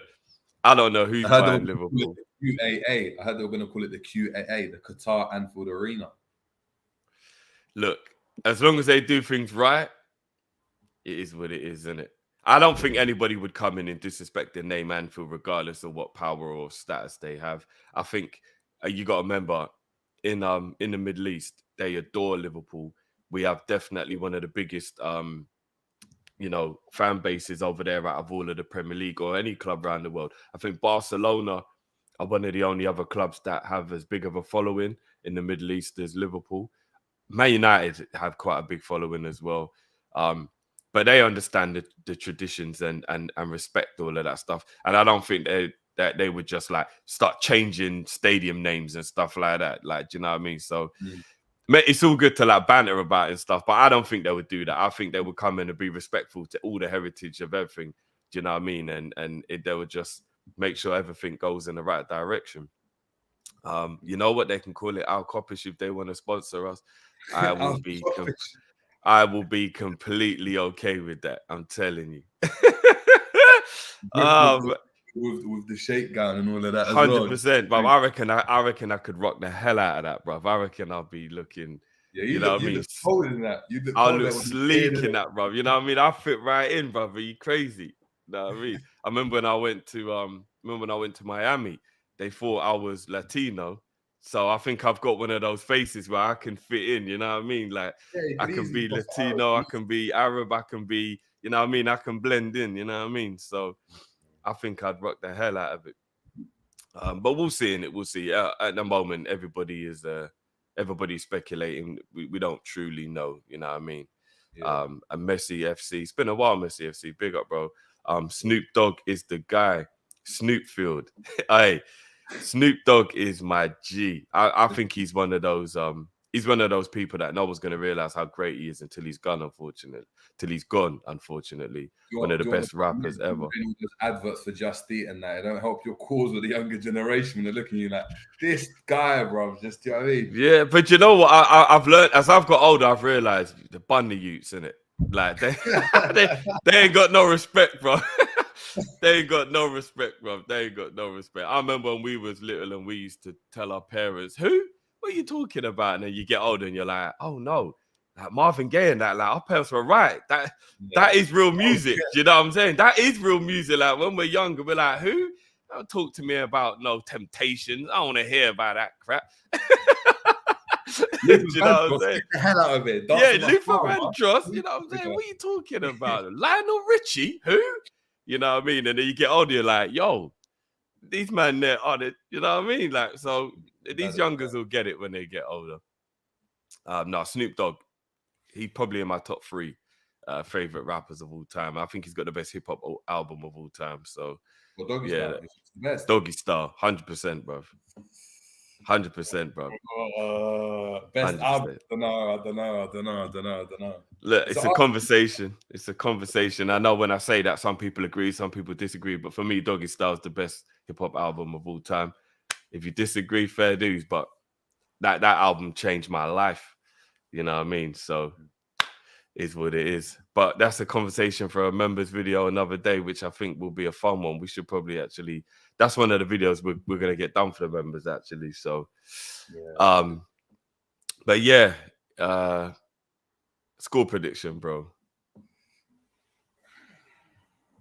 I don't know I who's heard they were buying going to call it Liverpool. the QAA. I heard they were going to call it the QAA, the Qatar Anfield Arena. Look, as long as they do things right, it is what it is, isn't it? I don't think anybody would come in and disrespect the name Anfield, regardless of what power or status they have. I think you got to remember in the Middle East, they adore Liverpool. We have definitely one of the biggest fan bases over there out of all of the Premier League or any club around the world. I think Barcelona are one of the only other clubs that have as big of a following in the Middle East as Liverpool. Man United have quite a big following as well. But they understand the traditions and respect all of that stuff. And I don't think that they would just like start changing stadium names and stuff like that. Like, do you know what I mean? So it's all good to like banter about it and stuff, but I don't think they would do that. I think they would come in and be respectful to all the heritage of everything. Do you know what I mean? And they would just make sure everything goes in the right direction. You know what? They can call it our Kopish if they want to sponsor us. I will be completely okay with that. I'm telling you. With the shake gown and all of that. 100%, bro. I reckon I could rock the hell out of that, bro. I reckon I'll be looking. Yeah, you know what I mean? Look cold in that. I'll look sleek in that, bro. You know what I mean? I fit right in, brother. You crazy? You know what I mean? I remember when I went to Miami, they thought I was Latino. So I think I've got one of those faces where I can fit in, you know what I mean? Like I can be Latino, I can be Arab, I can be, you know what I mean? I can blend in, you know what I mean? So I think I'd rock the hell out of it. But we'll see in it. We'll see. At the moment, everybody's speculating. We don't truly know, you know what I mean? Yeah. And Messi FC. It's been a while, Messi FC. Big up, bro. Snoop Dogg is the guy. Snoopfield. Hey. Snoop Dogg is my G. I think he's one of those people that no one's going to realize how great he is until he's gone, unfortunately. One of the best rappers ever. Those adverts for Just Eat and that, it don't help your cause with the younger generation when they're looking at you like, this guy, bro, just, you know what I mean? Yeah, but you know what? I've learned, as I've got older, I've realized the bunny youths, innit? Like, they ain't got no respect, bro. They ain't got no respect, bro. They ain't got no respect. I remember when we was little and we used to tell our parents, who? What are you talking about? And then you get older and you're like, oh no, like Marvin Gaye and that, like our parents were right. That is real music. Do you know what I'm saying? That is real music. Like when we're younger, we're like, who? Don't talk to me about no Temptations. I don't want to hear about that crap. Do you know what I'm saying? Get the hell out of it. Yeah, Luther Vandross. You know what I'm saying? What are you talking about? Lionel Richie? Who? You know what I mean? And then you get older, you're like, yo, these men there on it. You know what I mean? Like, so these youngers will get it when they get older. No, Snoop Dogg, he's probably in my top 3 favorite rappers of all time. I think he's got the best hip hop album of all time. So, Doggy yeah, Style. Doggy Style, 100%, bro. 100%, bro. Best 100%. album. I don't know. Look, it's a conversation. It's a conversation. I know when I say that, some people agree, some people disagree. But for me, Doggy Style is the best hip hop album of all time. If you disagree, fair dues. But that album changed my life. You know what I mean? So is what it is. But that's a conversation for a members video another day, which I think will be a fun one. We should probably actually. That's one of the videos we're gonna get done for the members actually. So, Yeah. But yeah, score prediction, bro.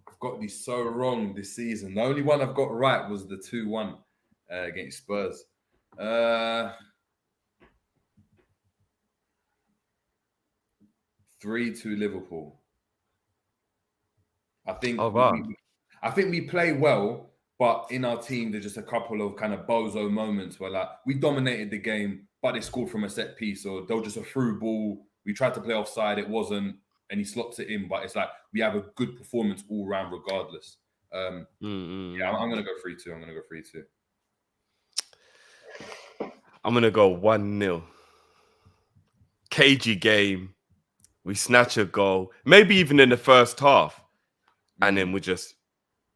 I've got these so wrong this season. The only one I've got right was the 2-1 against Spurs. 3-2 Liverpool. I think. Oh, wow. I think we play well, but in our team, there's just a couple of kind of bozo moments where like we dominated the game, but they scored from a set piece, or they'll just a through ball. We tried to play offside, it wasn't, and he slots it in. But it's like we have a good performance all round, regardless. Yeah, I'm gonna go 3-2. I'm gonna go 3-2. I'm gonna go 1-0. Cagey game. We snatch a goal, maybe even in the first half, and then we just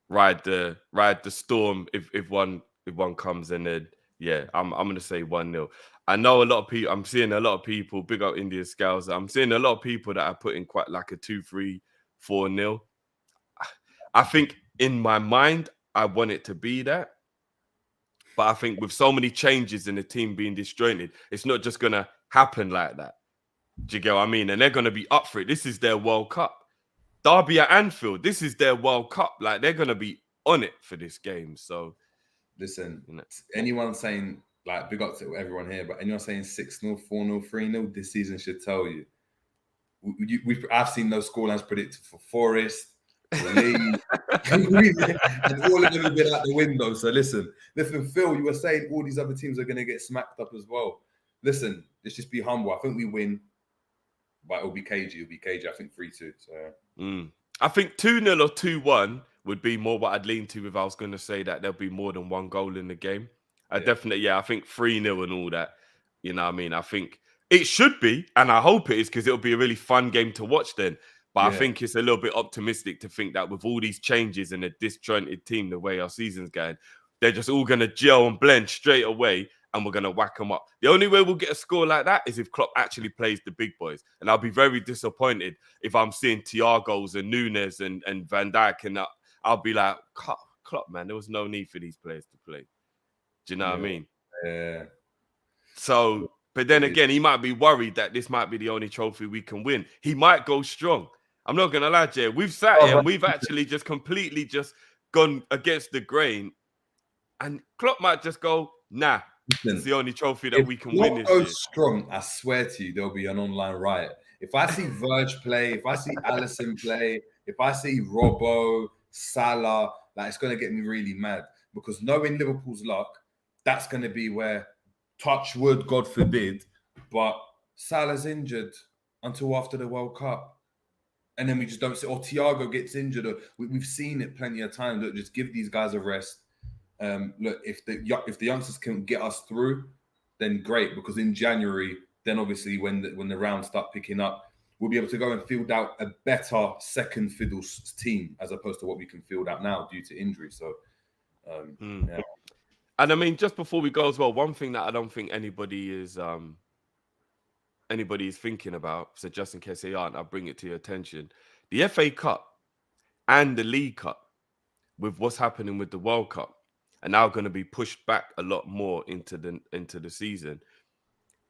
ride the storm if one comes, and then I'm gonna say 1-0. I know a lot of people. I'm seeing a lot of people big up Indian Scouts. I'm seeing a lot of people that are putting quite like a 2-3, 4-0. I think in my mind I want it to be that, but I think with so many changes in the team being disjointed, it's not just gonna happen like that. Do you get what I mean? And they're gonna be up for it. This is their World Cup. Derby at Anfield, this is their World Cup. Like, they're going to be on it for this game. So, listen, anyone saying, like, big up to everyone here, but anyone saying 6-0, 4-0, 3-0, this season should tell you. I've seen those scorelines predicted for Forest, for Leeds, and all of them have been out the window. So, listen, Phil, you were saying all these other teams are going to get smacked up as well. Listen, let's just be humble. I think we win. But it'll be cagey. I think 3-2. So I think 2-0 or 2-1 would be more what I'd lean to if I was going to say that there'll be more than one goal in the game. I think 3-0 and all that. You know what I mean? I think it should be, and I hope it is, because it'll be a really fun game to watch then. But I think it's a little bit optimistic to think that with all these changes and a disjointed team, the way our season's going, they're just all going to gel and blend straight away, and we're going to whack them up. The only way we'll get a score like that is if Klopp actually plays the big boys. And I'll be very disappointed if I'm seeing Thiago's and Nunes and Van Dijk, and I'll be like, Klopp, man, there was no need for these players to play. Do you know what I mean? Yeah. So, but then again, he might be worried that this might be the only trophy we can win. He might go strong. I'm not going to lie, Jay. We've sat here and we've actually just completely just gone against the grain. And Klopp might just go, nah. Listen, it's the only trophy that we can win this year. Strong, I swear to you, there'll be an online riot. If I see Verge play, if I see Allison play, if I see Robbo, Salah, like, it's going to get me really mad. Because knowing Liverpool's luck, that's going to be where, touch wood, God forbid, but Salah's injured until after the World Cup. And then we just don't see, or Thiago gets injured. Or we've seen it plenty of times. Look, just give these guys a rest. Look, if the youngsters can get us through, then great. Because in January, then obviously when the rounds start picking up, we'll be able to go and field out a better second fiddle team as opposed to what we can field out now due to injury. So, yeah. And I mean, just before we go as well, one thing that I don't think anybody is thinking about, so just in case they aren't, I'll bring it to your attention. The FA Cup and the League Cup, with what's happening with the World Cup, are now going to be pushed back a lot more into the season.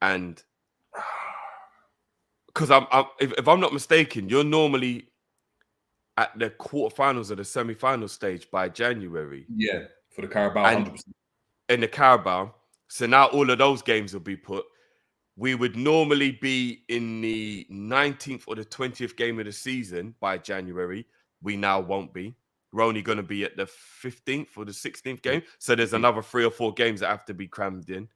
And because if I'm not mistaken, you're normally at the quarterfinals or the semi-final stage by January. Yeah, for the Carabao, 100%. In the Carabao. So now all of those games will be put. We would normally be in the 19th or the 20th game of the season by January. We now won't be. We're only going to be at the 15th or the 16th game. So there's another 3 or 4 games that have to be crammed in.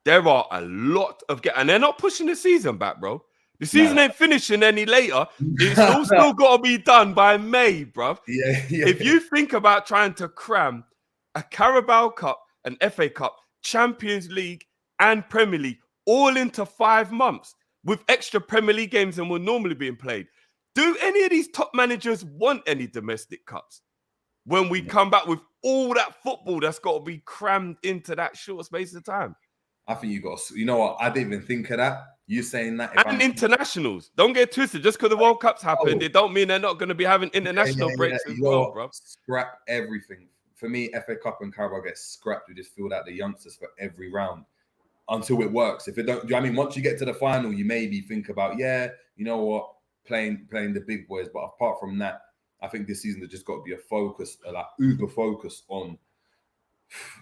There are a lot of games. And they're not pushing the season back, bro. The season ain't finishing any later. It's still got to be done by May, bro. Yeah. If you think about trying to cram a Carabao Cup, an FA Cup, Champions League, and Premier League all into 5 months with extra Premier League games than were normally being played, do any of these top managers want any domestic cups when we come back with all that football that's got to be crammed into that short space of time? I think you got to, you know what? I didn't even think of that. You saying that. And internationals. Don't get twisted. Just because the World Cup's happened, it don't mean they're not going to be having international breaks as well, bro. Scrap everything. For me, FA Cup and Carabao get scrapped. We just filled out the youngsters for every round until it works. If it don't, do you know what I mean? Once you get to the final, you maybe think about, you know what, playing the big boys. But apart from that, I think this season there's just got to be a focus, like uber focus on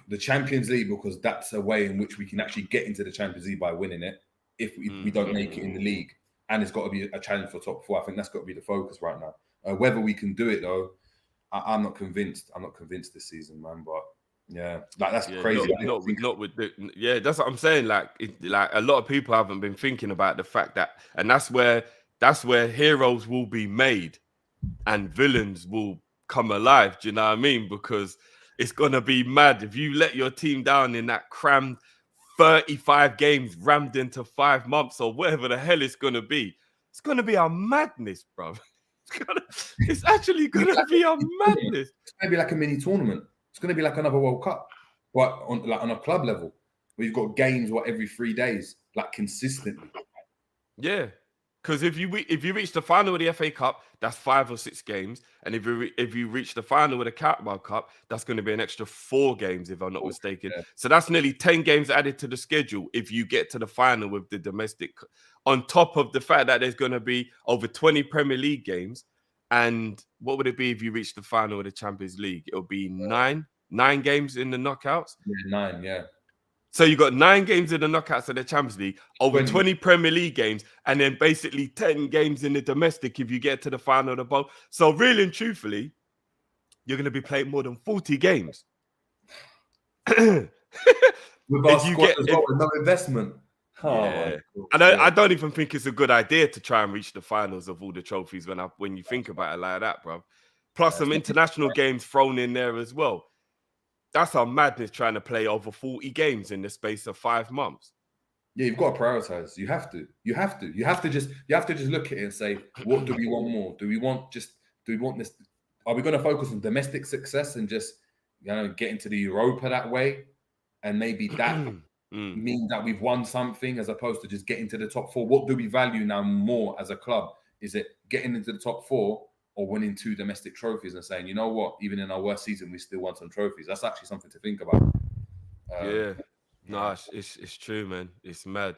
the Champions League, because that's a way in which we can actually get into the Champions League by winning it if we don't make it in the league. And it's got to be a challenge for top 4. I think that's got to be the focus right now. Whether we can do it, though, I'm not convinced. I'm not convinced this season, man. But yeah, like that's crazy. That's what I'm saying. Like a lot of people haven't been thinking about the fact that, and that's where heroes will be made and villains will come alive. Do you know what I mean? Because it's gonna be mad if you let your team down in that crammed 35 games rammed into 5 months or whatever the hell it's gonna be. It's gonna be a madness, bro. It's actually gonna be a madness. It's going to be like a mini tournament. It's going to be like another World Cup, but on a club level, where you've got games every 3 days, like consistently. Yeah, because if you reach the final of the FA Cup, that's 5 or 6 games, and if you reach the final of the Carabao Cup, that's going to be an extra 4 games, if I'm not mistaken. Yeah. So that's nearly 10 games added to the schedule if you get to the final with the domestic. On top of the fact that there's going to be over 20 Premier League games, and what would it be if you reach the final of the Champions League? It'll be 9 games in the knockouts. Yeah, 9, yeah. So you got 9 games in the knockouts of the Champions League, over 20 Premier League games, and then basically 10 games in the domestic if you get to the final of the bowl. So really and truthfully, you're going to be playing more than 40 games. With our squad as well, with no investment. Oh, yeah. I don't even think it's a good idea to try and reach the finals of all the trophies when you think about it like that, bro. Plus some international games thrown in there as well. That's a madness trying to play over 40 games in the space of 5 months. Yeah, you've got to prioritize. You have to just look at it and say, what do we want more? Do we want this? Are we going to focus on domestic success and just get into the Europa that way? And maybe that means that we've won something as opposed to just getting to the top 4. What do we value now more as a club? Is it getting into the top 4 or winning 2 domestic trophies and saying, you know what, even in our worst season, we still won some trophies? That's actually something to think about. No, it's true, man. It's mad.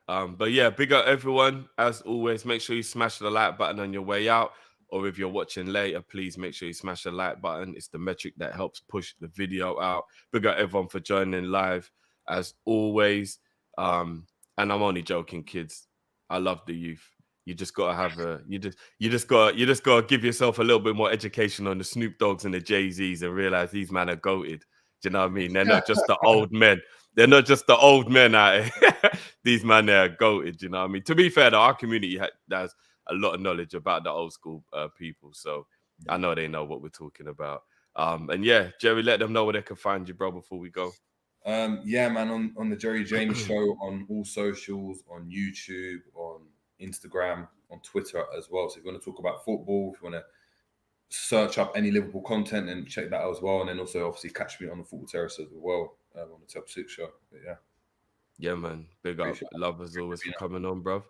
But yeah, big up everyone. As always, make sure you smash the like button on your way out. Or if you're watching later, please make sure you smash the like button. It's the metric that helps push the video out. Big up everyone for joining live, as always. And I'm only joking, kids. I love the youth. You just gotta have you just gotta give yourself a little bit more education on the Snoop Dogs and the Jay-Z's and realize these men are goated. Do you know what I mean? They're not just the old men. They're not just the old men out here. These men are goated. You know what I mean? To be fair, our community has a lot of knowledge about the old school people, so I know they know what we're talking about. And yeah, Jerry, let them know where they can find you, bro, before we go. Yeah, man, on the Jerry James Show, on all socials, on YouTube, on Instagram, on Twitter as well. So if you want to talk about football, if you want to search up any Liverpool content and check that out as well. And then also obviously catch me on the Football Terrace as well, on the Top 6 show. But yeah, man, big up. Love as always for coming on, bro.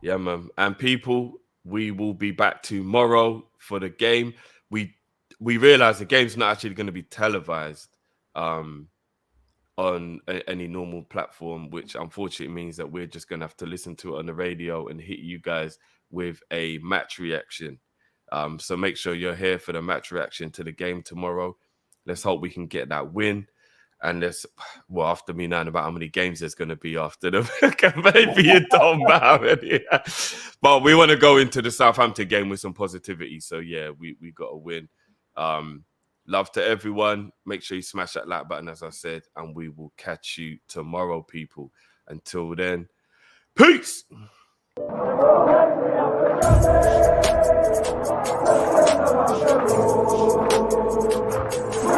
Yeah, man. And people, we will be back tomorrow for the game. We realize the game's not actually going to be televised on any normal platform, which unfortunately means that we're just going to have to listen to it on the radio and hit you guys with a match reaction. So make sure you're here for the match reaction to the game tomorrow. Let's hope we can get that win. And after me knowing about how many games there's going to be after them, maybe you don't matter. Yeah. But we want to go into the Southampton game with some positivity. So yeah, we got to win. Love to everyone. Make sure you smash that like button, as I said, and we will catch you tomorrow, people. Until then, peace.